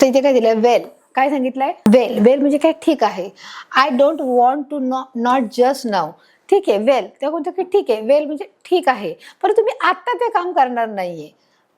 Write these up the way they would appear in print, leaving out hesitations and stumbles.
आता इथे काय दिलंय, वेल. काय सांगितलंय, वेल. वेल म्हणजे काय, ठीक आहे. I don't want to not just now. ठीक आहे, वेल. तेव्हा कोणतं की ठीक आहे, वेल म्हणजे ठीक आहे, परंतु मी आता ते काम करणार नाहीये.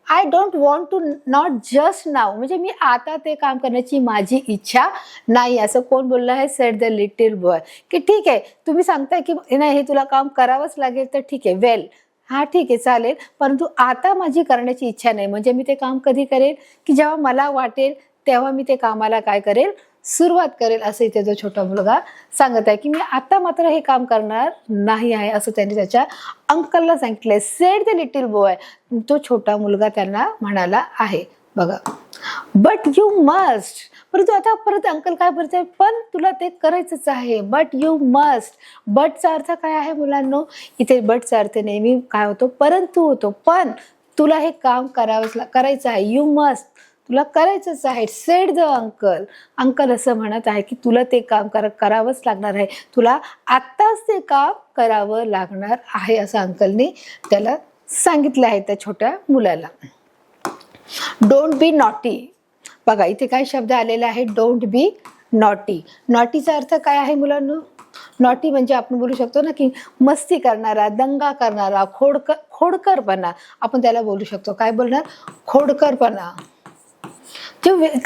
I don't want to not just now म्हणजे मी आता ते काम करण्याची माझी इच्छा नाही, असं कोण बोललं आहे, सेड द लिटिल बॉय. की ठीक आहे, तुम्ही सांगताय की नाही हे तुला काम करावंच लागेल, तर ठीक आहे, वेल, हा ठीक आहे, चालेल, परंतु आता माझी करण्याची इच्छा नाही. म्हणजे मी ते काम कधी करेल, की जेव्हा मला वाटेल तेव्हा मी ते कामाला काय करेल, सुरुवात करेल, असं इथे जो छोटा मुलगा सांगत आहे की मी आता मात्र हे काम करणार नाही आहे, असं त्यांनी त्याच्या अंकलला सांगितलंय. सेड द लिटिल बॉय, तो छोटा मुलगा त्यांना म्हणाला आहे. बघा, बट यू मस्ट, परंतु आता परत अंकल काय बोलतोय, पण तुला ते करायचंच आहे. But you must. बटचा अर्थ काय आहे मुलांनो, इथे बटचा अर्थ नेहमी काय होतो, परंतु होतो. पण तुला हे काम करायचं आहे. यू मस्ट, तुला करायचंच आहे. सेड द अंकल, अंकल असं म्हणत आहे की तुला ते काम करावंच लागणार आहे, तुला आत्ताच ते काम करावं लागणार आहे, असं अंकलने त्याला सांगितलं आहे त्या छोट्या मुलाला. Don't be naughty. बघा इथे काय शब्द आलेला आहे, डोंट बी नॉटी. नॉटीचा अर्थ काय आहे मुलांनो, नॉटी म्हणजे आपण बोलू शकतो ना की मस्ती करणारा, दंगा करणारा, खोडकरपणा, आपण त्याला बोलू शकतो. काय बोलणार, खोडकरपणा.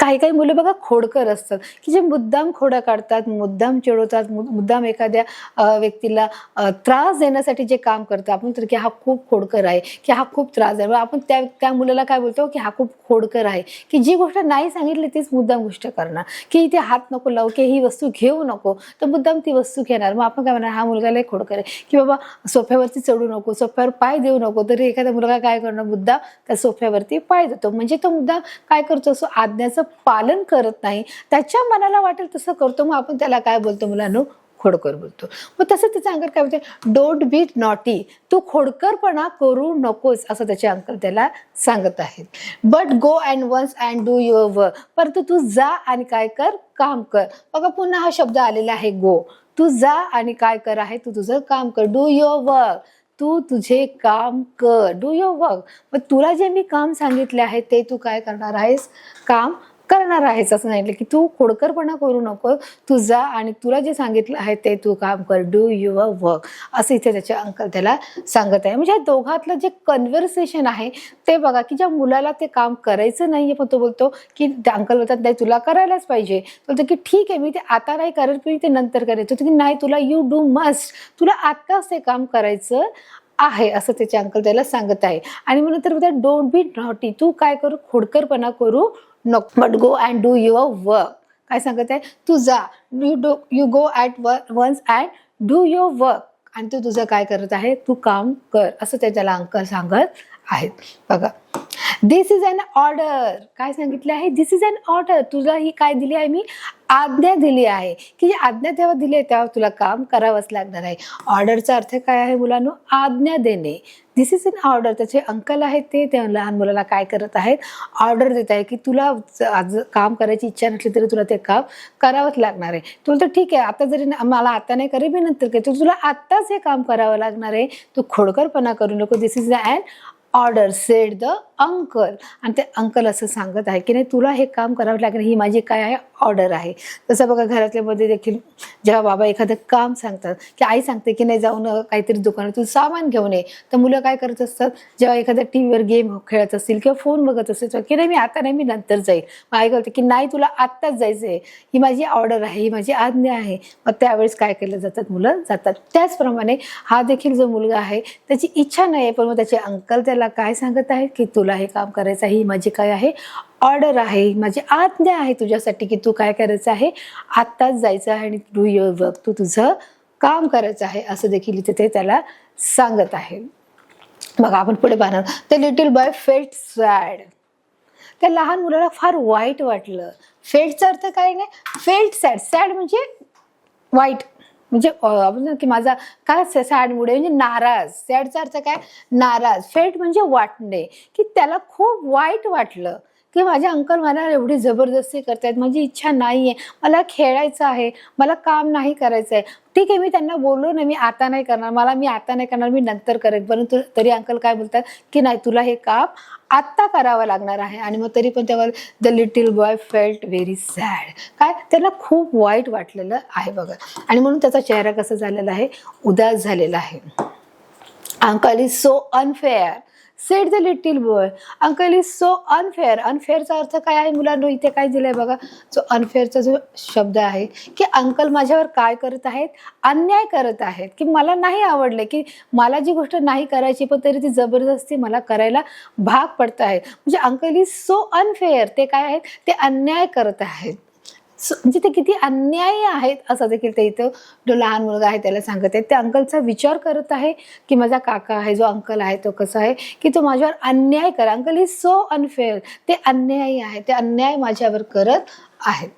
काही काही मुलं बघा खोडकर असतात, की जे मुद्दाम खोडा काढतात, मुद्दाम चिडवतात, मुद्दाम एखाद्या व्यक्तीला त्रास देण्यासाठी जे काम करतात. आपण तर की हा खूप खोडकर आहे, की हा खूप त्रास आहे, आपण त्या मुलाला काय बोलतो की हा खूप खोडकर आहे, की जी गोष्ट नाही सांगितली तीच मुद्दाम गोष्ट करणार, की इथे हात नको लावू, की ही वस्तू घेऊ नको, तर मुद्दाम ती वस्तू घेणार. मग आपण काय म्हणणार, हा मुलगा लय खोडकर आहे, की बाबा सोफ्यावरती चढू नको, सोफ्यावर पाय देऊ नको, तरी एखादा मुलगा काय करणार, मुद्दाम त्या सोफ्यावरती पाय देतो. म्हणजे तो मुद्दाम काय करतो, असं आज्ञाचं पालन करत नाही, त्याच्या मनाला वाटेल तसं करतो. मग आपण त्याला काय बोलतो मुलांनो, खोडकर बोलतो. मग तसं त्याचं अंकल काय बोलते, डोंट बी नॉटी, तू खोडकरपणा करू नकोस, असं त्याचे अंकल त्याला सांगत आहेत. But go and once and do your work, परंतु तू जा आणि काय कर, काम कर. बघा पुन्हा हा शब्द आलेला आहे, गो. तू जा आणि काय कर आहे, तू तुझं काम कर. डू युअर वर्क, तू तुझे काम कर. डू युअर वर्क, मग तुला जे मी काम सांगितले आहे ते तू काय करणार आहेस, काम करणार आहेस. असं सांगितलं की तू खोडकरपणा करू नको, तू जा आणि तुला जे सांगितलं आहे ते तू काम कर. डू युअर वर्क, असं इथे त्याचे अंकल त्याला सांगत आहे. म्हणजे दोघातलं जे कन्व्हर्सेशन आहे ते बघा, की ज्या मुलाला ते काम करायचं नाहीये, पण तो बोलतो की त्या अंकल बोलतात नाही तुला करायलाच पाहिजे, बोलतो की ठीक आहे मी ते आता नाही करेल, पण ते नंतर करेल. तो की नाही, तुला यू डू मस्ट, तुला आत्ताच ते काम करायचं आहे, असं त्याचे अंकल त्याला सांगत आहे. आणि मग नंतर बोलतात डोंट बी नॉटी, तू काय करू, खोडकरपणा करू नको. But go and do your work, काय सांगत आहे, तू जा, you go at once and do your work, आणि तू तुझं काय करत आहे, तू काम कर, असं त्याला अंकल सांगत आहेत. बघा, दिस इज अन ऑर्डर, काय सांगितले आहे, दिस इज अन ऑर्डर, तुला ही काय दिली आहे, मी आज्ञा दिली आहे, की आज्ञा तेव्हा दिली आहे तेव्हा तुला काम करावंच लागणार आहे. ऑर्डरचा अर्थ काय आहे मुलांनो, आज्ञा देणे. दिस इज अन ऑर्डर, त्याचे अंकल आहेत ते त्या लहान मुलाला काय करत आहेत, ऑर्डर देत आहे, की तुला आज काम करायची इच्छा नसली तरी तुला ते काम करावंच लागणार आहे. तुला तर ठीक आहे, आता जरी मला आता नाही करे, मी नंतर करे, तुला आत्ताच हे काम करावं लागणार आहे, तू खोडकरपणा करू नको. This is an order, said the uncle, आणि ते अंकल असं सांगत आहे की नाही तुला हे काम करावं लागेल, ही माझी काय आहे, ऑर्डर आहे. तसं बघा घरातल्यामध्ये देखील जेव्हा बाबा एखादं काम सांगतात, की आई सांगते की नाही जाऊन काहीतरी दुकानातून सामान घेऊन ये, तर मुलं काय करत असतात, जेव्हा एखाद्या टीव्हीवर गेम खेळत असतील किंवा फोन बघत असतील की नाही मी आता नाही, मी नंतर जाईल, मग आई करते की नाही तुला आत्ताच जायचं आहे, ही माझी ऑर्डर आहे, ही माझी आज्ञा आहे. मग त्यावेळेस काय केलं जातात, मुलं जातात. त्याचप्रमाणे हा देखील जो मुलगा आहे त्याची इच्छा नाही आहे, पण मग त्याचे अंकल त्याला काय सांगत आहेत, की तुला हे काम करायचं आहे, ही माझी काय आहे, ऑर्डर आहे, माझी आज्ञा आहे तुझ्यासाठी, की तू काय करायचं आहे, आत्ताच जायचं आहे आणि डू युअर वर्क, तू तुझं काम करायचं आहे, असं देखील इथे ते त्याला सांगत आहे. मग आपण पुढे पाहणार, ते लिटिल बॉय फेल्ट सॅड, त्या लहान मुलाला फार वाईट वाटलं. फेल्टचा अर्थ काय नाही, फेल्ट सॅड, सॅड म्हणजे वाईट, म्हणजे आपण की माझा काय सॅड मूड आहे, म्हणजे नाराज. सॅडचा अर्थ काय, नाराज. फेल्ट म्हणजे वाटणे, की त्याला खूप वाईट वाटलं, की माझे अंकल मला एवढी जबरदस्ती करतायत, माझी इच्छा नाही आहे, मला खेळायचं आहे, मला काम नाही करायचं आहे. ठीक आहे, मी त्यांना बोललो ना मी आता नाही करणार, मी आता नाही करणार, मी नंतर करेन. परंतु तरी अंकल काय बोलतात की नाही, तुला हे काम आत्ता करावं लागणार आहे. आणि मग तरी पण तेव्हा the little boy felt very sad. काय, त्याला खूप वाईट वाटलेलं आहे बघा. आणि म्हणून त्याचा चेहरा कसा झालेला आहे, उदास झालेला आहे. Uncle is so unfair said the little boy. Uncle is so unfair. अनफेअरचा अर्थ काय आहे मुलांनो, इथे काय दिलंय बघा. जो अनफेअरचा जो शब्द आहे की अंकल माझ्यावर काय करत आहेत, अन्याय करत आहेत, की मला नाही आवडले, की मला जी गोष्ट नाही करायची पण तरी ती जबरदस्ती मला करायला भाग पडत आहे. म्हणजे अंकल इज सो अनफेअर, ते काय आहेत, ते अन्याय करत आहेत. म्हणजे ते किती अन्यायी आहेत असं देखील ते इथं जो लहान मुलगा आहे त्याला सांगत आहे. ते अंकलचा विचार करत आहे की माझा काका आहे, जो अंकल आहे तो कसा आहे की तो माझ्यावर अन्याय करा. अंकल इज सो अनफेअर, ते अन्यायी आहे, ते अन्याय माझ्यावर करत आहेत.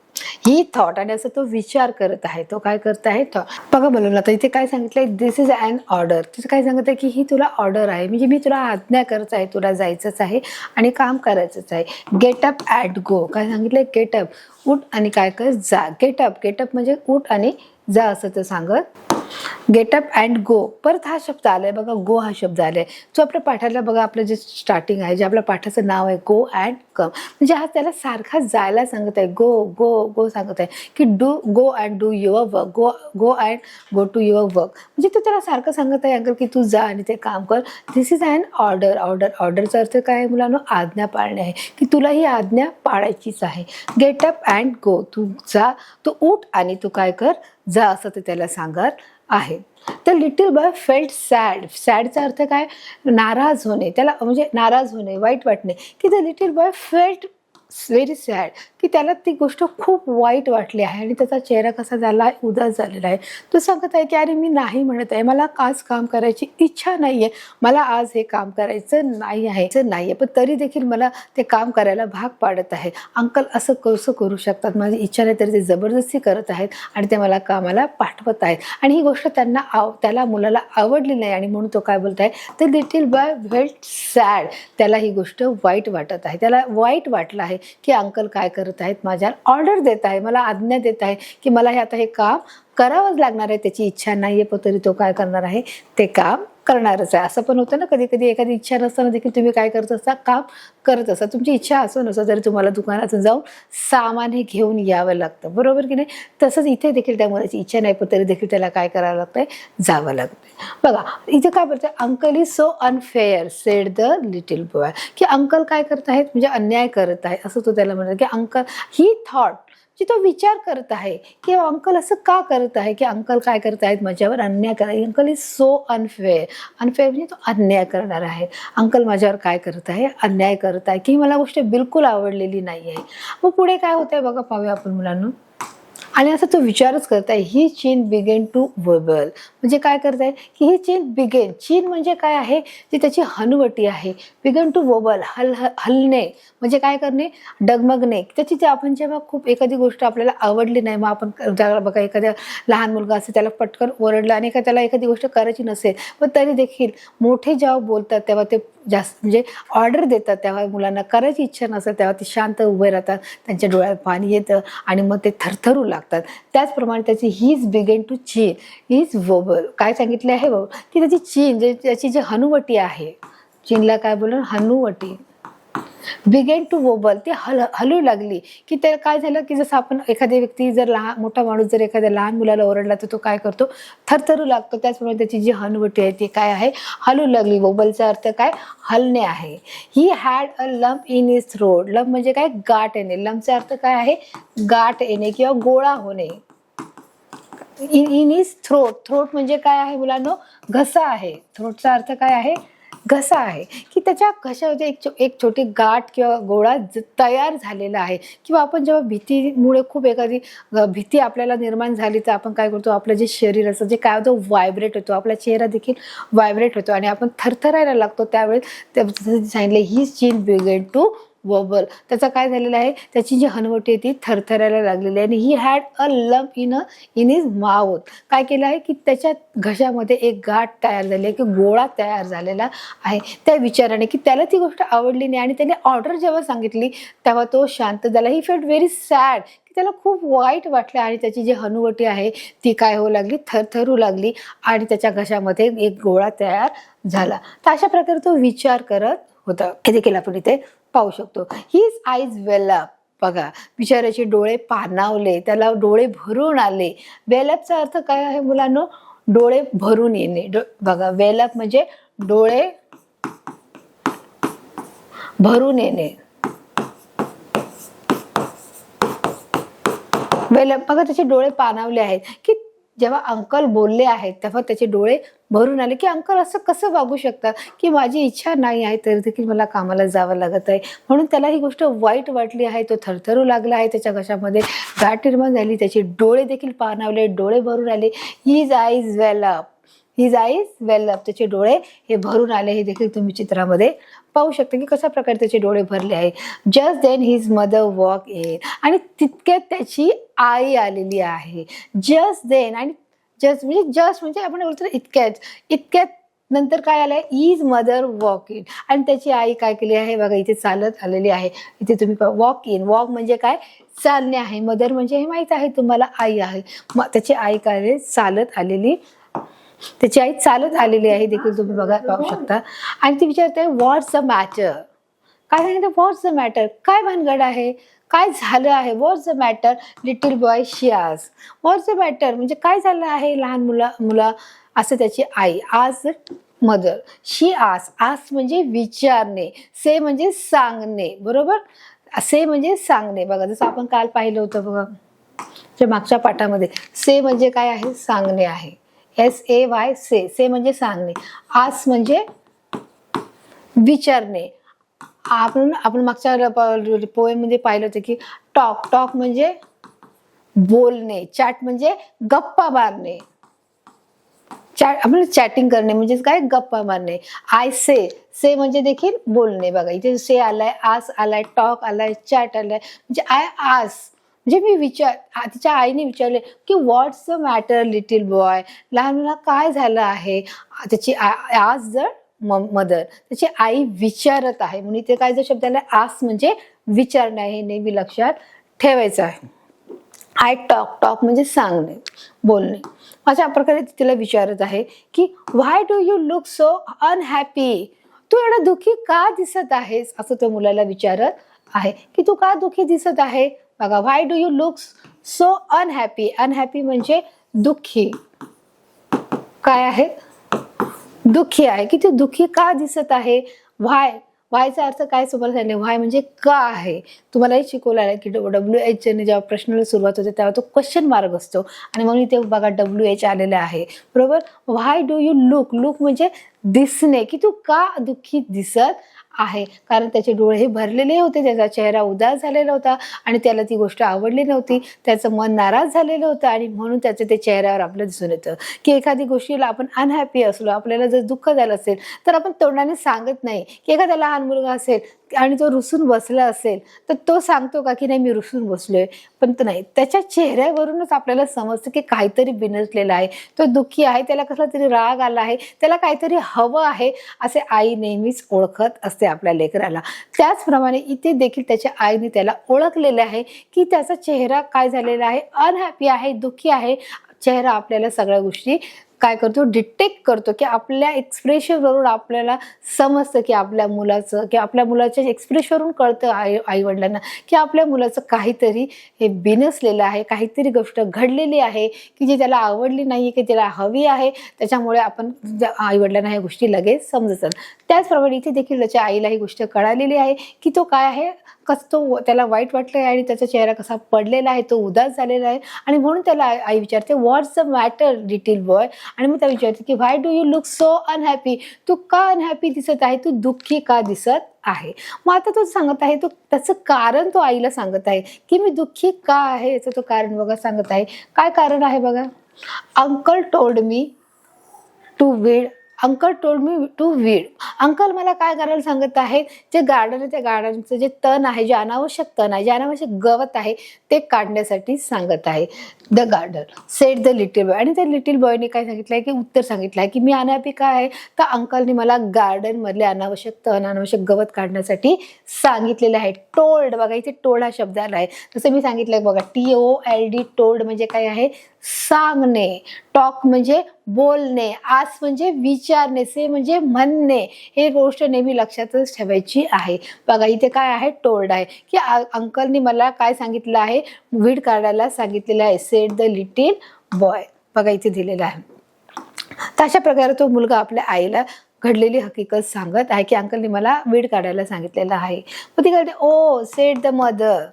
ही थॉट, आणि असं तो विचार करत आहे. तो काय करत आहे, बघा बोलून आता इथे काय सांगितलंय, दिस इज अन ऑर्डर. तिथे काय सांगत आहे की ही तुला ऑर्डर आहे, म्हणजे मी तुला आज्ञा करत आहे, तुला जायचंच आहे आणि काम करायचंच आहे. गेट अप ॲट गो. काय सांगितलंय, गेट अप, उठ आणि काय कर, जा. गेट अप, गेट अप म्हणजे उठ आणि जा असं ते सांगत. गेट अप अँड गो, परत हा शब्द आलाय बघा, गो हा शब्द आलाय. जो आपल्या पाठाला बघा, आपलं जे स्टार्टिंग आहे, जे आपल्या पाठाचं नाव आहे गो अँड कम, म्हणजे हा त्याला सारखा जायला सांगत आहे. गो गो गो सांगत आहे की do go and do your work. Go go and go to your work, म्हणजे तो त्याला सारखं सांगत आहे अंकल की तू जा आणि ते काम कर. दिस इज अन ऑर्डर. ऑर्डर, ऑर्डरचा अर्थ काय आहे मुलांनो, आज्ञा पाळणे आहे, की तुला ही आज्ञा पाळायचीच आहे. गेट अप अँड गो, तू जा, तू उठ आणि तू काय कर, जा असं ते त्याला सांगत आहे. The little boy felt sad. सॅडचा अर्थ काय, नाराज होणे, त्याला म्हणजे नाराज होणे, वाईट वाटणे. की the little boy felt very sad, की त्याला ती गोष्ट खूप वाईट वाटली आहे आणि त्याचा चेहरा कसा झाला आहे, उदास झालेला आहे. तो सांगत आहे की अरे मी नाही म्हणत आहे, मला आज काम करायची इच्छा नाही आहे, मला आज हे काम करायचं नाही आहे, पण तरी देखील मला ते काम करायला भाग पाडत आहे. अंकल असं कसं करू शकतात, माझी इच्छा नाही तरी ते जबरदस्ती करत आहेत आणि ते मला कामाला पाठवत आहेत. आणि ही गोष्ट त्याला मुलाला आवडली नाही आणि म्हणून तो काय बोलत आहे, तर लिटिल बॉय फेल्ट सॅड. त्याला ही गोष्ट वाईट वाटत आहे, त्याला वाईट वाटलं आहे की अंकल काय करत आहेत, माझ्यावर ऑर्डर देत आहे, मला आज्ञा देत आहे की मला हे काम करावंच लागणार आहे. त्याची इच्छा नाही आहे पण तरी तो काय करणार आहे, ते काम करणारच आहे. असं पण होतं ना, कधी कधी एखादी इच्छा नसताना देखील तुम्ही काय करत असता, काम करत असता. तुमची इच्छा असो नसो तरी तुम्हाला दुकानातून जाऊन सामान हे घेऊन यावं लागतं, बरोबर की नाही. तसंच इथे देखील त्या मुलाची इच्छा नाही पण तरी देखील त्याला काय करावं लागतंय, जावं लागतंय. बघा इथे काय बोलतंय, uncle is so unfair said the little boy, की अंकल काय करत आहेत, म्हणजे अन्याय करत आहे असं तो त्याला म्हणतो. की अंकल, ही थॉट, की तो विचार करत आहे की अंकल असं का करत आहे, की अंकल काय करत आहेत, माझ्यावर अन्याय करायला. Uncle is so unfair. Unfair म्हणजे तो अन्याय करणार आहे. अंकल माझ्यावर काय करत आहे, अन्याय करत आहे, की मला गोष्ट बिलकुल आवडलेली नाही आहे. मग पुढे काय होतंय बघा, पाहूया आपण मुलांना. आणि असं तो विचारच करताय. ही चीन बिगेन टू वबल, म्हणजे काय करताय की ही चीन बिगेन, चीन म्हणजे काय आहे, जी त्याची हनुवटी आहे. बिगन टू वबल, हलणे म्हणजे काय करणे, डगमगणे. त्याची जे आपण जेव्हा खूप एखादी गोष्ट आपल्याला आवडली नाही, मग आपण बघा एखाद्या लहान मुलगा असेल त्याला पटकन ओरडलं आणि त्याला एखादी गोष्ट करायची नसेल पण तरी देखील मोठे जेव्हा बोलतात तेव्हा ते जास्त म्हणजे ऑर्डर देतात, तेव्हा मुलांना करायची इच्छा नसेल तेव्हा ते शांत उभे राहतात, त्यांच्या डोळ्यात पाणी येतं आणि मग ते थरथरू लागतात. त्याचप्रमाणे त्याची हीज बिगेन टू चीन, हीज वोबल. काय सांगितले आहे बघ, की त्याची चीन त्याची जी हनुवटी आहे, चीनला काय बोलणार, हनुवटी. बिगेन टू वोबल, ती हलू लागली. की ते काय झालं, की जसं आपण एखादी व्यक्ती जर मोठा माणूस जर एखाद्या लहान मुलाला ओरडला तर तो काय करतो, थरथरू लागतो. त्याचप्रमाणे त्याची जी हनुवटी आहे ती काय आहे, हलू लागली. वोबलचा अर्थ काय, हलणे आहे. He had a lump in his throat. Lump म्हणजे काय, गाठ येणे. लंपचा अर्थ काय आहे, गाठ येणे किंवा गोळा होणे. इन हिज थ्रोट, थ्रोट म्हणजे काय आहे मुलांनो, घसा आहे. थ्रोटचा अर्थ काय आहे, घसा आहे. की त्याच्या घशामध्ये एक छोटी गाठ किंवा गोळा तयार झालेला आहे. किंवा आपण जेव्हा भीतीमुळे खूप एखादी भीती आपल्याला निर्माण झाली तर आपण काय करतो, आपलं जे शरीर असतं जे काय होतं, व्हायब्रेट होतो, आपला चेहरा देखील व्हायब्रेट होतो आणि आपण थरथरायला लागतो. त्यावेळेस सांगितले ही चीन बिगेन टू वॉबल, त्याचा काय झालेला आहे, त्याची जी हनवटी आहे ती थरथरायला लागलेली आहे. आणि he had a lump in his mouth. काय केलं आहे की त्याच्या घशामध्ये एक गाठ तयार झाली आहे, की गोळा तयार झालेला आहे त्या विचाराने, की त्याला ती गोष्ट आवडली नाही. आणि त्याने ऑर्डर जेव्हा सांगितली तेव्हा तो शांत झाला. ही फेल्ट व्हेरी सॅड, की त्याला खूप वाईट वाटलं. आणि त्याची जी हनुवटी आहे ती काय होऊ लागली, थरथरू लागली. आणि त्याच्या घशामध्ये एक गोळा तयार झाला. तर अशा प्रकारे तो विचार करत होता. हे देखील आपण इथे पाहू शकतो. हिज आईज वेल अप. बघा, विचाराचे डोळे पाणावले, त्याला डोळे भरून आले. वेलअपचा अर्थ काय आहे मुलांनो, डोळे भरून येणे. बघा, वेलअप म्हणजे डोळे भरून येणे. वेलअप, बघा त्याचे डोळे पाणावले आहेत, की जेव्हा अंकल बोलले आहेत तेव्हा त्याचे डोळे भरून आले, की अंकल असं कसं वागू शकतात, की माझी इच्छा नाही आहे तरी देखील मला कामाला जावं लागत आहे. म्हणून त्याला ही गोष्ट वाईट वाटली आहे. तो थरथरू लागला आहे, त्याच्या घशामध्ये गाठ निर्माण झाली, त्याचे डोळे देखील पाणावले, डोळे भरून आले. हिज आईज वेल अप. हिज आईज वेल अप, त्याचे डोळे हे भरून आले. हे देखील तुम्ही चित्रामध्ये पाहू शकता की कशा प्रकारे त्याचे डोळे भरले आहे. Just then his mother walk in. आणि तितक्यात त्याची आई आलेली आहे. जस्ट देन, आणि जस्ट म्हणजे आपण बोलतो इतक्यात नंतर काय आलंय, इज मदर वॉक इन. आणि त्याची आई काय केली आहे, बघा इथे चालत आलेली आहे. इथे तुम्ही वॉक इन, वॉक म्हणजे काय, चालणे आहे. मदर म्हणजे हे माहित आहे तुम्हाला, आई आहे. मग त्याची आई काय चालत आलेली, त्याची आई चालत आलेली आहे देखील तुम्ही बघा पाहू शकता. आणि ती विचारते व्हॉट्स द मॅटर. काय सांगितलं, व्हॉट्स द मॅटर, काय भानगड आहे, काय झालं आहे. What's the matter little boy, she asked. What's the matter म्हणजे काय झालं आहे लहान मुला असं त्याची आई. आज मदर, शी आस्क्ड. आस्क्ड म्हणजे विचारणे, से म्हणजे सांगणे, बरोबर. से म्हणजे सांगणे. बघा जसं आपण काल पाहिलं होतं बघा मागच्या पाठामध्ये, से म्हणजे काय आहे, सांगणे आहे. SAY, से म्हणजे सांगणे. आस म्हणजे विचारणे. आपण मागच्या पोएम मध्ये पाहिलं होतं की टॉक म्हणजे बोलणे, चॅट म्हणजे गप्पा मारणे. आपण चॅटिंग करणे म्हणजे काय, गप्पा मारणे. आय से म्हणजे देखील बोलणे. बघा इथे से आलाय, आस आलाय, टॉक आलाय, चॅट आलाय. म्हणजे आय आस म्हणजे मी तिच्या आईने विचारले की व्हॉट्स द मॅटर लिटिल बॉय, लहान मुला काय झालं आहे. त्याची आज जर मदर, त्याची आई विचारत आहे. म्हणून इथे काय जर शब्द आला, आस म्हणजे विचारणे आहे. नेहमी लक्षात ठेवायचं आहे. आय टॉक म्हणजे सांगणे, बोलणे. अशा प्रकारे तिला विचारत आहे की why do you look so unhappy. तू एवढा दुःखी का दिसत आहेस, असं तो मुलाला विचारत आहे की तू का दुःखी दिसत आहे. बघा, why do you look so unhappy. Unhappy म्हणजे दुःखी. काय आहे, दुःखी आहे. की तू दुःखी का दिसत आहे. व्हायचा अर्थ काय तुम्हाला सांगितलं, व्हाय म्हणजे का आहे. तुम्हालाही शिकवलं आहे की WH जेव्हा प्रश्नाला सुरुवात होते तेव्हा तो क्वेश्चन मार्क असतो. आणि म्हणून इथे बघा WH आलेला आहे, बरोबर. व्हाय डू यू लुक म्हणजे दिसणे, की तू का दुःखी दिसत आहे. कारण त्याचे डोळे हे भरलेले होते, त्याचा चेहरा उदास झालेला होता आणि त्याला ती गोष्ट आवडली नव्हती. त्याचं मन नाराज झालेलं होतं आणि म्हणून त्याचं ते चेहऱ्यावर आपलं दिसून येतं की एखादी गोष्टीला आपण अनहॅपी असलो, आपल्याला जर दुःख झालं असेल तर आपण तोंडाने सांगत नाही. की एखादा लहान मुलगा असेल आणि तो रुसून बसला असेल तर तो सांगतो का की नाही मी रुसून बसलोय, पण तो नाही. त्याच्या चेहऱ्यावरूनच आपल्याला समजतं की काहीतरी बिनसलेलं आहे, तो दुःखी आहे, त्याला कसला तरी राग आला आहे, त्याला काहीतरी हवं आहे, असे आई नेहमीच ओळखत असते आपल्या लेकराला. त्याचप्रमाणे इथे देखील त्याच्या आईने त्याला ओळखलेलं आहे की त्याचा चेहरा काय झालेला आहे, अनहॅपी आहे, दुःखी आहे. चेहरा आपल्याला सगळ्या गोष्टी काय करतो, डिटेक्ट करतो. की आपल्या एक्सप्रेशनवरून आपल्याला समजतं की आपल्या मुलाचं, की आपल्या मुलाच्या एक्सप्रेशनवरून कळतं आईवडिलांना की आपल्या मुलाचं काहीतरी हे बिनसलेलं आहे, काहीतरी गोष्ट घडलेली आहे की जी त्याला आवडली नाही, की त्याला हवी आहे. त्याच्यामुळे आपण आईवडिलांना ह्या गोष्टी लगेच समजतात. त्याचप्रमाणे इथे देखील त्याच्या आईला ही गोष्ट कळालेली आहे की तो काय आहे, तो त्याला वाईट वाटलं आहे आणि त्याचा चेहरा कसा पडलेला आहे, तो उदास झालेला आहे. आणि म्हणून त्याला आई विचारते what's the matter little boy. आणि मग त्या विचारते की why do you look so unhappy. तू का अनहॅपी दिसत आहे, तू दुःखी का दिसत आहे. मग आता तो सांगत आहे, तो त्याचं कारण तो आईला सांगत आहे की मी दुःखी का आहे. याचं तो कारण बघा सांगत आहे. काय कारण आहे बघा. Uncle told me to read uncle told me to weed. Uncle मला काय करायला सांगत आहे, जे गार्डन आहे त्या गार्डनचं जे तण आहे, जे अनावश्यक तण आहे, जे अनावश्यक गवत आहे ते काढण्यासाठी सांगत आहे. The garden sed the little boy. आणि त्या लिटिल बॉयने काय सांगितलंय की उत्तर सांगितलंय की मी अनहॅपी काय आहे, तर अंकलने मला गार्डन मधले अनावश्यक तण अनावश्यक गवत काढण्यासाठी सांगितलेलं आहे. टोल्ड, बघा इथे टोल्ड हा शब्द आला आहे. जसं मी सांगितलंय बघा, TOLD टोल्ड म्हणजे काय आहे, सांगणे. टॉक म्हणजे बोलणे, आस म्हणजे विचारणे, से म्हणजे म्हणणे. हे गोष्ट नेहमी लक्षातच ठेवायची आहे. बघा इथे काय आहे, टोल्ड आहे की अंकलने मला काय सांगितलं आहे, वीड काढायला सांगितलेलं आहे. सेड द लिटिल बॉय, बघा इथे दिलेलं आहे. तर अशा प्रकारे तो मुलगा आपल्या आईला घडलेली हकीकत सांगत आहे की अंकलने मला वीड काढायला सांगितलेलं आहे. मग ती कळते, oh said the mother,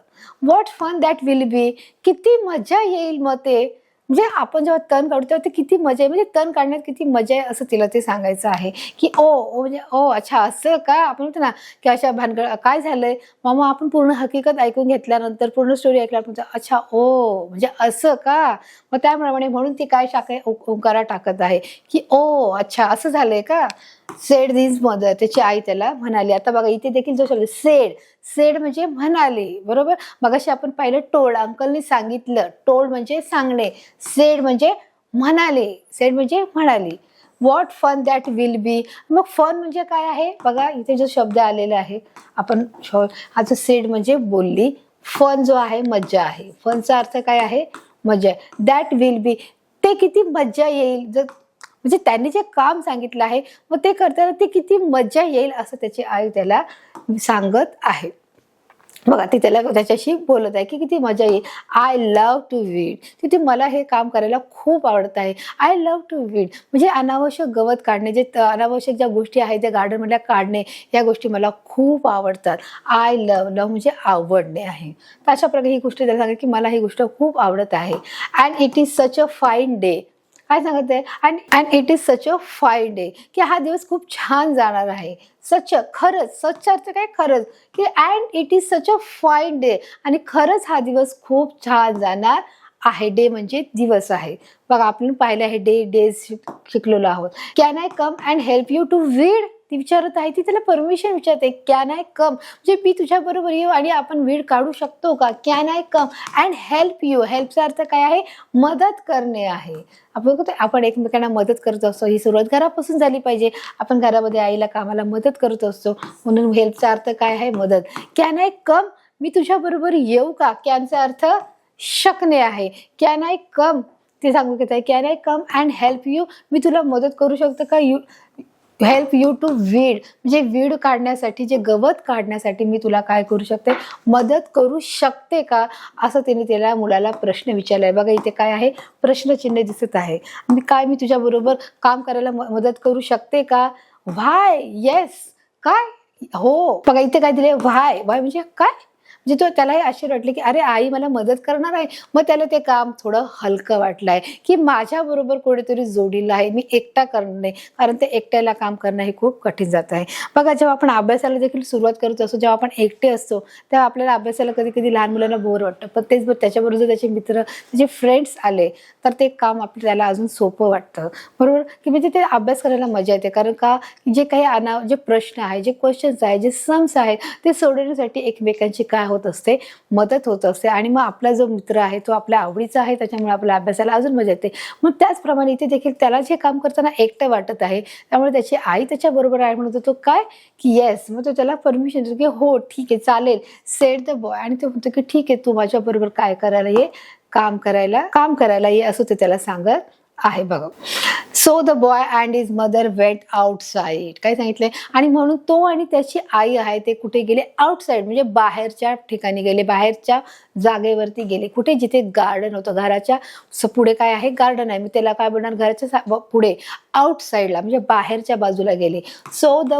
what fun that will be. किती मजा येईल मग ते, म्हणजे आपण जेव्हा तण काढतो तेव्हा ते किती मजा आहे, म्हणजे तण काढण्यात किती मजा आहे असं तिला ते सांगायचं आहे. की ओ म्हणजे ओ अच्छा असं का, आपण म्हणतो ना की अशा भानगड काय झालंय मामा, आपण पूर्ण हकीकत ऐकून घेतल्यानंतर पूर्ण स्टोरी ऐकल्यानंतर अच्छा ओ म्हणजे असं का. मग त्याप्रमाणे म्हणून ती काय ओंकारा टाकत आहे की ओ अच्छा असं झालंय का. सेड दिस मदर, त्याची आई त्याला म्हणाली. आता बघा इथे देखील जो शब्द सेड, सेड म्हणजे म्हणाली, बरोबर. मगाशी आपण पाहिलं टोल्ड, अंकलने सांगितलं. टोल्ड म्हणजे सांगणे, सेड म्हणजे म्हणाले, सेड म्हणजे म्हणाली. What fun that will be. मग फन म्हणजे काय आहे, बघा इथे जो शब्द आलेला आहे, आपण आता सेड म्हणजे बोलली, फन जो आहे मज्जा आहे. फनचा अर्थ काय आहे, मज्जा. दॅट विल बी, ते किती मज्जा येईल, जर म्हणजे त्यांनी जे काम सांगितलं आहे मग ते करताना ते किती मज्जा येईल असं त्याची आई त्याला सांगत आहे. बघा ती त्याला त्याच्याशी बोलत आहे की किती मजा येईल. आय लव्ह टू वीड, तिथे मला हे काम करायला खूप आवडत आहे. आय लव्ह टू वीड म्हणजे अनावश्यक गवत काढणे, जे अनावश्यक ज्या गोष्टी आहेत त्या गार्डन मधल्या काढणे, या गोष्टी मला खूप आवडतात. आय लव्ह, लव्ह म्हणजे आवडणे आहे. तर अशा प्रकारे ही गोष्ट त्याला सांगेल की मला ही गोष्ट खूप आवडत आहे. And it is such a fine day, काय सांगत आहे, and it is such a fine day की हा दिवस खूप छान जाणार आहे. सच, खरंच, सच अर्थ काय, खरंच, की and it is such a fine day, आणि खरंच हा दिवस खूप छान जाणार आहे. डे म्हणजे दिवस आहे. बघा आपण पाहिलं आहे डेज शिकलेलो आहोत. Can I come and help you to weed, ती विचारत आहे, ती त्याला परमिशन विचारते. कॅन आय कम म्हणजे मी तुझ्या बरोबर येऊ आणि आपण वीड काढू शकतो का. Can I come and help you, हेल्पचा अर्थ काय आहे, मदत करणे आहे. आपण एकमेकांना मदत करत असतो, ही सुरुवात घरापासून झाली पाहिजे. आपण घरामध्ये आईला कामाला मदत करत असतो, म्हणून हेल्पचा अर्थ काय आहे, मदत. कॅन आय कम, मी तुझ्या बरोबर येऊ का. कॅनचा अर्थ शकणे आहे. कॅन आय कम, ते सांगू घेत आहे. Can I come and help you, मी तुला मदत करू शकतो का. You help you to weed म्हणजे वीड काढण्यासाठी, जे गवत काढण्यासाठी मी तुला काय करू शकते, मदत करू शकते का, असं तिने त्याला मुलाला प्रश्न विचारलाय. बघा इथे काय आहे, प्रश्नचिन्ह दिसत आहे. मी तुझ्या बरोबर काम करायला मदत करू शकते का. व्हाय, येस, काय, हो. बघा इथे काय दिले, व्हाय, व्हाय म्हणजे काय, म्हणजे तो त्यालाही आश्चर्य वाटले की अरे आई मला मदत करणार आहे. मग त्याला ते काम थोडं हलकं वाटलंय की माझ्या बरोबर कोणीतरी जोडीला आहे, मी एकटा करणार नाही, कारण ते एकट्याला काम करणं हे खूप कठीण जात आहे. बघा जेव्हा आपण अभ्यासाला देखील सुरुवात करत असतो, जेव्हा आपण एकटे असतो तेव्हा आपल्याला अभ्यासाला कधी कधी लहान मुलांना बोर वाटतं, पण तेच त्याच्याबरोबर जर त्याचे मित्र, त्याचे फ्रेंड्स आले तर ते काम आपल्याला अजून सोपं वाटतं, बरोबर. की म्हणजे ते अभ्यास करायला मजा येते, कारण का जे काही जे प्रश्न आहे, जे क्वेश्चन्स आहे, जे सम्स आहेत, ते सोडवण्यासाठी एकमेकांची काय होत असते, मदत होत असते. आणि मग आपला जो मित्र आहे तो आपल्या आवडीचा आहे, त्याच्यामुळे आपल्या अभ्यासाला अजून मजा येते. मग त्याचप्रमाणे इथे देखील त्याला जे काम करताना एकटं वाटत आहे, त्यामुळे त्याची आई त्याच्या बरोबर आहे म्हणत होतो काय की येस. मग तो त्याला परमिशन देतो की हो ठीक आहे चालेल, सेड द बॉय. आणि तो म्हणतो की ठीक आहे, तू माझ्या बरोबर काय करायला ये, काम करायला ये, असं ते त्याला सांगत आहे. बघा, so the boy and his mother went outside, काय सांगितलंय, आणि म्हणून तो आणि त्याची आई आहे ते कुठे गेले, आउटसाइड म्हणजे बाहेरच्या ठिकाणी गेले, बाहेरच्या जागेवरती गेले. कुठे, जिथे गार्डन होतं, घराच्या पुढे काय आहे, गार्डन आहे. मग त्याला काय बनणार, घराच्या पुढे, आउटसाइडला म्हणजे बाहेरच्या बाजूला गेले. सो द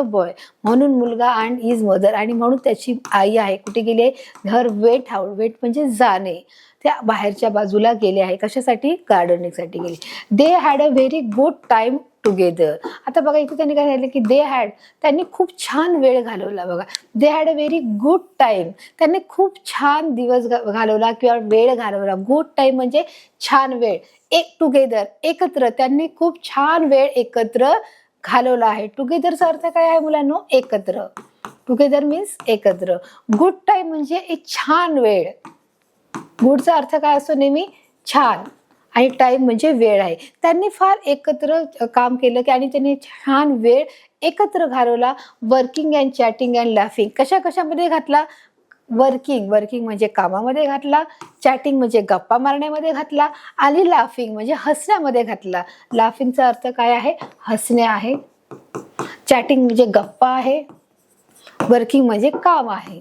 बॉय म्हणून मुलगा अँड हिज मदर, आणि म्हणून त्याची आई आहे कुठे गेले, हर वेट आउट, वेट म्हणजे जाणे. त्या बाहेरच्या बाजूला गेले आहे. कशासाठी? गार्डनिंगसाठी गेले. They had a very good time together. आता बघा इथे त्यांनी काय सांगितलं की दे हॅड, त्यांनी खूप छान वेळ घालवला. बघा, they had a very good time, त्यांनी खूप छान दिवस घालवला किंवा वेळ घालवला. गुड टाइम म्हणजे छान वेळ. एक टुगेदर, एकत्र, त्यांनी खूप छान वेळ एकत्र घालवला आहे. टुगेदरचा अर्थ काय आहे मुलांनो? एकत्र. टुगेदर मीन्स एकत्र. गुड टाइम म्हणजे एक छान वेळ. गुडचा अर्थ काय असतो? नेहमी छान, आणि टाइम म्हणजे वेळ आहे. त्यांनी फार एकत्र काम केलं की आणि त्यांनी छान वेळ एकत्र घालवला. Working and chatting and laughing, कशामध्ये घातला? वर्किंग म्हणजे कामामध्ये घातला, चॅटिंग म्हणजे गप्पा मारण्यामध्ये घातला, आणि लाफिंग म्हणजे हसण्यामध्ये घातला. लाफिंगचा अर्थ काय आहे? हसणे आहे. चॅटिंग म्हणजे गप्पा आहे. वर्किंग म्हणजे काम आहे.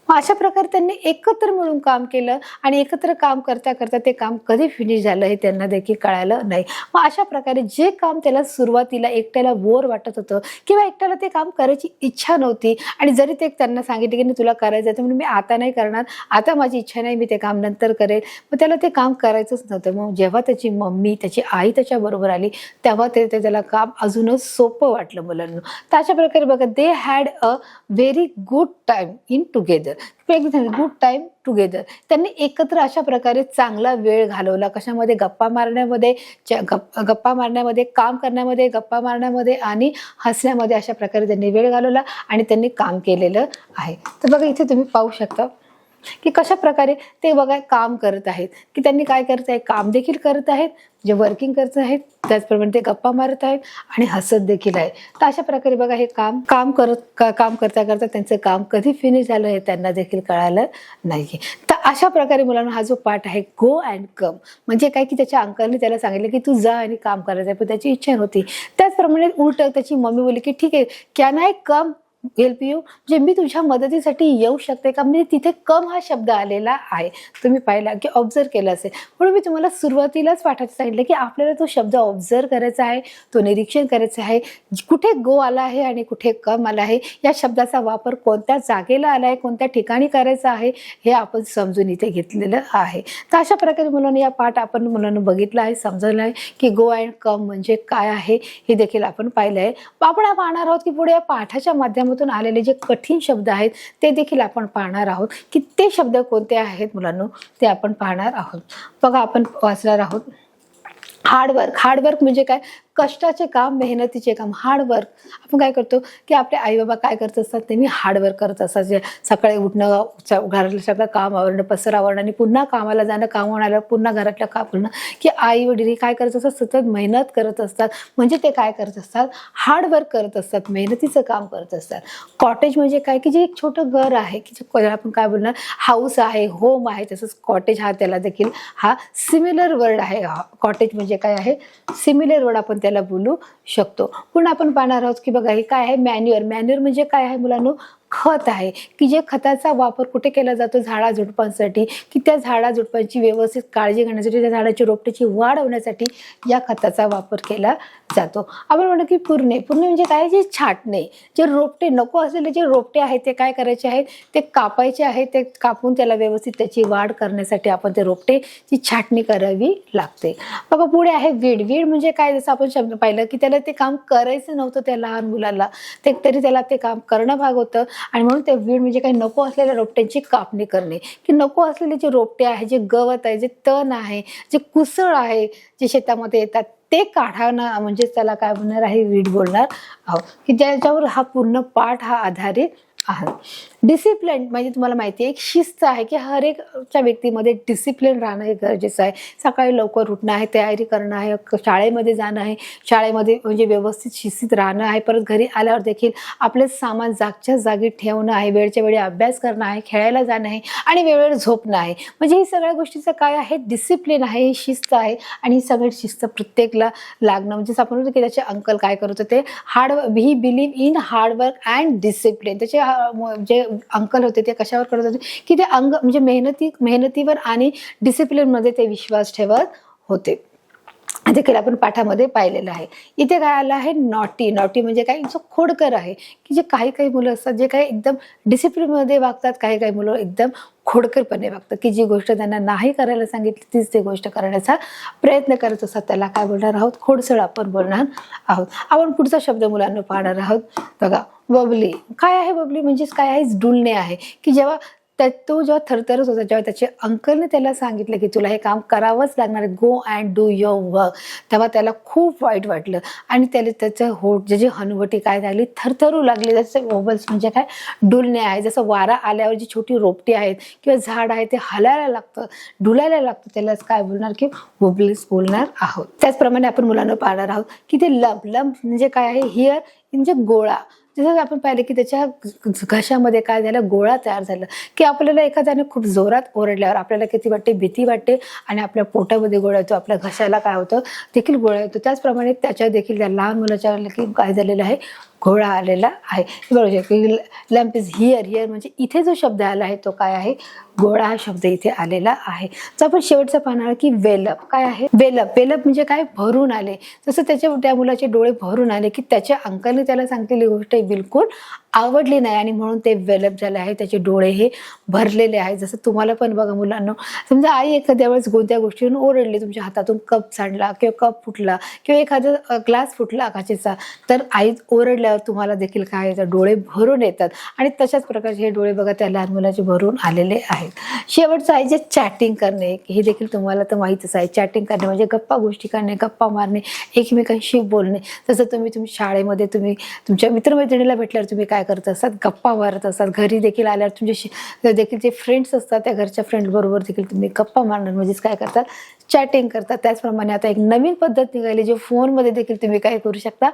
अशा प्रकारे त्यांनी एकत्र मिळून काम केलं आणि एकत्र काम करता करता ते काम कधी फिनिश झालं हे त्यांना देखील कळालं नाही. मग अशा प्रकारे जे काम त्याला सुरुवातीला एकट्याला बोर वाटत होतं किंवा एकट्याला ते काम करायची इच्छा नव्हती, आणि जरी ते त्यांना सांगितलं की तुला करायचं तर म्हणून मी आता नाही करणार, आता माझी इच्छा नाही, मी ते काम नंतर करेल, मग त्याला ते काम करायचंच नव्हतं. मग जेव्हा त्याची मम्मी, त्याची आई त्याच्याबरोबर आली तेव्हा ते त्याला काम अजूनच सोपं वाटलं मुलांना. तर अशा प्रकारे बघा, they had a very good time in together. Good time together, त्यांनी एकत्र अशा प्रकारे चांगला वेळ घालवला. कशामध्ये? गप्पा मारण्यामध्ये, काम करण्यामध्ये, गप्पा मारण्यामध्ये आणि हसण्यामध्ये. अशा प्रकारे त्यांनी वेळ घालवला आणि त्यांनी काम केलेलं आहे. तर बघा इथे तुम्ही पाहू शकता की कशा प्रकारे ते बघा काम करत आहेत, की त्यांनी काय करत आहे? काम देखील करत आहेत, जे वर्किंग करत आहेत, त्याचप्रमाणे ते गप्पा मारत आहेत आणि हसत देखील आहे. तर अशा प्रकारे बघा हे काम करता करता त्यांचं काम कधी फिनिश झालं हे त्यांना देखील कळालं नाही. तर अशा प्रकारे मुलांना हा जो पाठ आहे, गो अँड कम, म्हणजे काय की त्याच्या अंकलने त्याला सांगितलं की तू जा आणि काम करायचं आहे, पण त्याची इच्छा नव्हती. त्याचप्रमाणे उलट त्याची मम्मी बोलली की ठीक आहे, can I come help you, म्हणजे मी तुझ्या मदतीसाठी येऊ शकते का? म्हणजे तिथे कम हा शब्द आलेला आहे. तुम्ही पाहिला की ऑब्झर्व केलं असेल. म्हणून मी तुम्हाला सुरुवातीलाच पाठात सांगितलं की आपल्याला तो शब्द ऑब्झर्व करायचा आहे, तो निरीक्षण करायचं आहे. कुठे गो आला आहे आणि कुठे कम आला आहे, या शब्दाचा वापर कोणत्या जागेला आला आहे, कोणत्या ठिकाणी करायचा आहे, हे आपण समजून इथे घेतलेलं आहे. तर अशा प्रकारे मुलांना या पाठ आपण मुलांना बघितलं आहे, समजलं आहे की गो अँड कम म्हणजे काय आहे हे देखील आपण पाहिलं आहे. आपण पाहणार आहोत की पुढे या पाठाच्या माध्यमातून आलेले जे कठीण शब्द आहेत ते देखील आपण पाहणार आहोत, की ते शब्द कोणते आहेत मुलांनो, ते आपण पाहणार आहोत. बघा आपण वाचणार आहोत. हार्डवर्क म्हणजे काय? कष्टाचे काम, मेहनतीचे काम, हार्डवर्क. आपण काय करतो की आपले आई बाबा काय करत असतात? ते मी हार्डवर्क करत असतात. जे सकाळी उठणं, घरातलं सगळं काम आवरणं, पसर आवरणं आणि पुन्हा कामाला जाणं, कामावरून आलं पुन्हा घरातलं काम करणं, की आई वडील काय करत असतात? सतत मेहनत करत असतात. म्हणजे ते काय करत असतात? हार्डवर्क करत असतात, मेहनतीचं काम करत असतात. कॉटेज म्हणजे काय? की जे एक छोटं घर आहे, की आपण काय बोलणार, हाऊस आहे, होम आहे, तसंच कॉटेज हा त्याला देखील हा सिमिलर वर्ड आहे. कॉटेज म्हणजे काय आहे? सिमिलर वर्ड आपण त्याला बोलू शकतो. पुन्हा आपण पाहणार आहोत की बघा हे काय आहे? मॅन्युअर म्हणजे काय आहे मुलांनो? खत आहे, की जे खताचा वापर कुठे केला जातो? झाडाझुडपांसाठी, की त्या झाडाझुडपांची व्यवस्थित काळजी घेण्यासाठी, त्या झाडाची रोपट्याची वाढ होण्यासाठी या खताचा वापर केला जातो. आपण म्हणतो की पुरणे म्हणजे काय? जे छाटणे, जे रोपटे नको असलेले जे रोपटे आहेत ते काय करायचे आहेत? ते कापायचे आहेत. ते कापून त्याला व्यवस्थित त्याची वाढ करण्यासाठी आपण ते रोपटेची छाटणी करावी लागते. बघा पुढे आहे वीड म्हणजे काय? जसं आपण शब्द पाहिलं की त्याला ते काम करायचं नव्हतं त्या लहान मुलाला, तरी त्याला ते काम करणं भाग होतं, आणि म्हणून ते वीड म्हणजे काही नको असलेल्या रोपट्यांची कापणी करणे, की नको असलेले जे रोपटे आहे, जे गवत आहे, जे तण आहे, जे कुसळ आहे, जे शेतामध्ये येतात ते काढणं म्हणजे त्याला काय बोलणार आहे? वीड बोलणार आहोत, की ज्याच्यावर हा पूर्ण पाठ हा आधारित आहे. डिसिप्लिन म्हणजे तुम्हाला माहिती आहे एक शिस्त आहे, की हर एकच्या व्यक्तीमध्ये डिसिप्लिन राहणं हे गरजेचं आहे. सकाळी लवकर उठणं आहे, तयारी करणं आहे, शाळेमध्ये जाणं आहे, शाळेमध्ये म्हणजे व्यवस्थित शिस्तीत राहणं आहे, परत घरी आल्यावर देखील आपले सामान जागच्या जागी ठेवणं आहे, वेळच्या वेळी अभ्यास करणं आहे, खेळायला जाणं आहे आणि वेळेवर झोपणं आहे. म्हणजे ही सगळ्या गोष्टीचं काय आहे? डिसिप्लिन आहे, ही शिस्त आहे, आणि ही सगळी शिस्त प्रत्येकला लागणं. म्हणजे आपण म्हणतो की त्याचे अंकल काय करत होते? He believe in hard work and discipline. त्याचे जे अंकल होते ते कशावर करत होते? की ते म्हणजे मेहनतीवर आणि डिसिप्लिन मध्ये ते विश्वास ठेवत होते. देखील आपण पाठामध्ये पाहिलेलं आहे. इथे काय आलं आहे, नॉटी. नॉटी म्हणजे काय, जो खोडकर आहे, की जे काही काही मुलं असतात जे काही एकदम डिसिप्लिनमध्ये वागतात, काही काही मुलं एकदम खोडकरपणे वागतात, की जी गोष्ट त्यांना नाही करायला सांगितली तीच ते गोष्ट करण्याचा प्रयत्न करत असतात. त्याला काय बोलणार आहोत, खोडसळ आपण बोलणार आहोत. आपण पुढचा शब्द मुलांना पाहणार आहोत. बघा, बबली. काय आहे बबली, म्हणजेच काय आहे, डुलणे आहे, की जेव्हा तो जेव्हा थरथरत होता, जेव्हा त्याच्या अंकलने त्याला सांगितलं की तुला हे काम करावंच लागणार आहे, गो अँड डू युअर वर्क, तेव्हा त्याला खूप वाईट वाटलं आणि त्याला त्याचं होठ जे हनुवटी काय झाली, थरथरू लागली. जसं वोबल्स म्हणजे काय, डुलणे आहे. जसं वारा आल्यावर जी छोटी रोपटी आहेत किंवा झाड आहे ते हलायला लागतं, डुलायला लागतं, त्यालाच काय बोलणार, की वोबल्स बोलणार आहोत. त्याचप्रमाणे आपण मुलांना पाहणार आहोत की ते लंप. लंप म्हणजे काय आहे, हिअर म्हणजे गोळा. जसं आपण पाहिलं की त्याच्या घशामध्ये काय झालं, गोळा तयार झाला, की आपल्याला एखाद्याने खूप जोरात ओरडल्यावर आपल्याला किती वाटते, भीती वाटते आणि आपल्या पोटामध्ये गोळा येतो, आपल्या घशाला काय होतं, देखील गोळा येतो. त्याचप्रमाणे त्याच्या देखील त्या लहान मुलाच्या काय झालेलं आहे, घोळा आलेला आहे. बरोबर की लॅम्प इज हिअर. हिअर म्हणजे इथे जो शब्द आला आहे तो काय आहे, गोळा हा शब्द इथे आलेला आहे. तर आपण शेवटचं पाहणार की वेलअप. काय आहे वेलअप. वेलअप म्हणजे काय, भरून आले. जसं त्या मुलाचे डोळे भरून आले की त्याच्या अंकलने त्याला सांगितलेली गोष्ट बिलकुल आवडली नाही आणि म्हणून ते वेलअप झाले आहे, त्याचे डोळे हे भरलेले आहे. जसं तुम्हाला पण बघा मुलांना, समजा आई एखाद्या वेळेस कोणत्या गोष्टीवरून ओरडली, तुमच्या हातातून कप सांडला किंवा कप फुटला किंवा एखादा ग्लास फुटला काचेचा, तर आई ओरडल्यावर तुम्हाला देखील काय येतं, डोळे भरून येतात आणि तशाच प्रकारचे हे डोळे बघा त्या लहान मुलाचे भरून आलेले आहेत. शेवटचं आहे जे चॅटिंग करणे. हे देखील तुम्हाला तर माहीतच आहे. चॅटिंग करणे म्हणजे गप्पा गोष्टी करणे, गप्पा मारणे, एकमेकांशी बोलणे. जसं तुम्ही शाळेमध्ये तुमच्या मित्रमैत्रिणीला भेटल्यावर तुम्ही काय करत असतात, गप्पा मारत असतात. घरी देखील आल्यावर तुमचे देखील जे फ्रेंड्स असतात त्या घरच्या फ्रेंड बरोबर देखील तुम्ही गप्पा मारणार, म्हणजेच काय करतात, चॅटिंग करतात. त्याचप्रमाणे आता एक नवीन पद्धत निघाली, जे फोनमध्ये देखील तुम्ही काय करू शकता,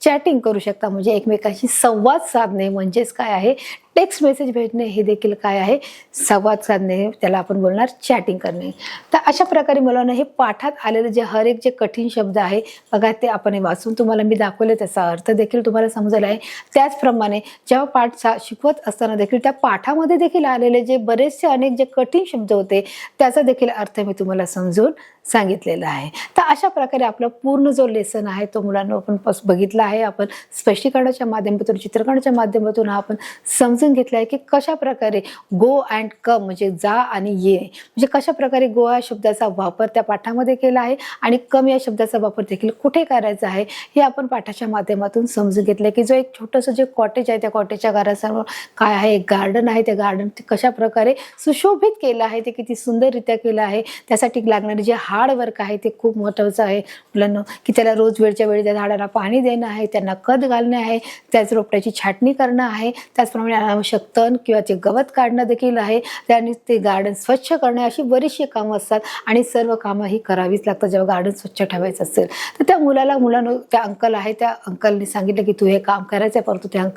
चॅटिंग करू शकता. म्हणजे एकमेकांशी संवाद साधणे, म्हणजेच काय आहे, टेक्स्ट मेसेज भेटणे, हे देखील काय आहे, संवाद साधणे, त्याला आपण बोलणार चॅटिंग करणे. तर अशा प्रकारे मला हे पाठात आलेले जे हर एक जे कठीण शब्द आहे बघा, ते आपण वाचून तुम्हाला मी दाखवले, त्याचा अर्थ देखील तुम्हाला समजला आहे. त्याचप्रमाणे जेव्हा पाठ शिकवत असताना देखील त्या पाठामध्ये देखील आलेले जे बरेचसे अनेक जे कठीण शब्द होते त्याचा देखील अर्थ मी तुम्हाला समजून सांगितलेला आहे. तर अशा प्रकारे आपला पूर्ण जो लेसन आहे तो मुलांना आपण बघितला आहे. आपण स्पष्टीकरणाच्या माध्यमातून, चित्रकरणाच्या माध्यमातून आपण समजून घेतलं आहे की कशा प्रकारे गो अँड कम म्हणजे जा आणि ये, म्हणजे कशा प्रकारे गो या शब्दाचा वापर त्या पाठामध्ये केला आहे आणि कम या शब्दाचा वापर देखील कुठे करायचा आहे हे आपण पाठाच्या माध्यमातून समजून घेतलं. की जो एक छोटंसं जे कॉटेज आहे त्या कॉटेजच्या घरासमोर काय आहे, एक गार्डन आहे, त्या गार्डन कशा प्रकारे सुशोभित केलं आहे, ते किती सुंदररित्या केलं आहे. त्यासाठी लागणारे जे हार्ड वर्क आहे ते खूप महत्त्वाचं आहे मुलांना, की त्याला रोज वेळच्या वेळी त्या झाडाला पाणी देणं आहे, त्यांना खत घालणे आहे, त्याच रोपट्याची छाटणी करणं आहे, त्याचप्रमाणे अनावश्यक तण किंवा ते गवत काढणं देखील आहे, त्याने ते गार्डन स्वच्छ करणे, अशी बरीचशी कामं असतात आणि सर्व कामं ही करावीच लागतात जेव्हा गार्डन स्वच्छ ठेवायचं असेल. तर त्या मुलानं त्या अंकल आहे, त्या अंकलने सांगितलं की तू हे काम करायचं आहे, परंतु त्या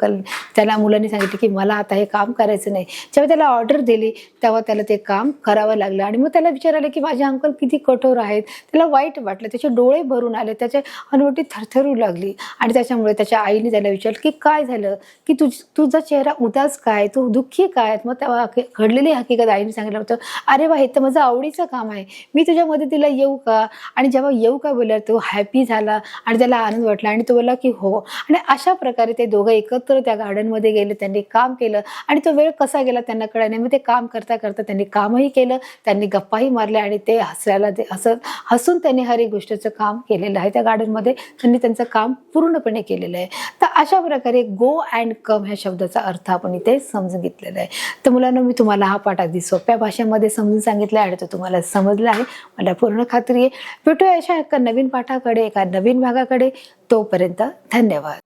त्याला मुलांनी सांगितलं की मला आता हे काम करायचं नाही. जेव्हा त्याला ऑर्डर दिली तेव्हा त्याला ते काम करावं लागलं आणि मग त्याला विचारायला की माझे अंकल किती कठोर आहेत. त्याला वाईट वाटलं, त्याचे डोळे भरून आले, त्याच्या हनुवटी थरथरू लागली आणि त्याच्यामुळे त्याच्या आईने त्याला विचारलं की काय झालं, की तुझा चेहरा उदास काय, तू दुःखी काय. मग तेव्हा घडलेली हकीकत आईने सांगितलं होतं, अरे वा, हे तर माझं आवडीचं काम आहे, मी तुझ्या मदतीला येऊ का. आणि जेव्हा येऊ का बोलला तो हॅपी झाला आणि त्याला आनंद वाटला आणि तो बोलला की हो. आणि अशा प्रकारे ते दोघं एकत्र त्या गार्डनमध्ये गेले, त्यांनी काम केलं आणि तो वेळ कसा गेला त्यांना कळलं नाही. मग ते काम करता करता त्यांनी कामही केलं, त्यांनी गप्पाही मारल्या आणि ते हसून त्यांनी हर एक गोष्टीचं काम केलेलं आहे. त्या गार्डनमध्ये त्यांनी त्यांचं काम पूर्णपणे केलेलं आहे. तर अशा प्रकारे गो अँड कम ह्या शब्दाचा अर्थ आपण इथे समजून घेतलेला आहे. तर मुलांना मी तुम्हाला हा पाठ अगदी सोप्या भाषेमध्ये समजून सांगितला आणि तो तुम्हाला समजला आहे मला पूर्ण खात्री आहे. भेटूया अशा एका नवीन पाठाकडे, एका नवीन भागाकडे. तोपर्यंत धन्यवाद.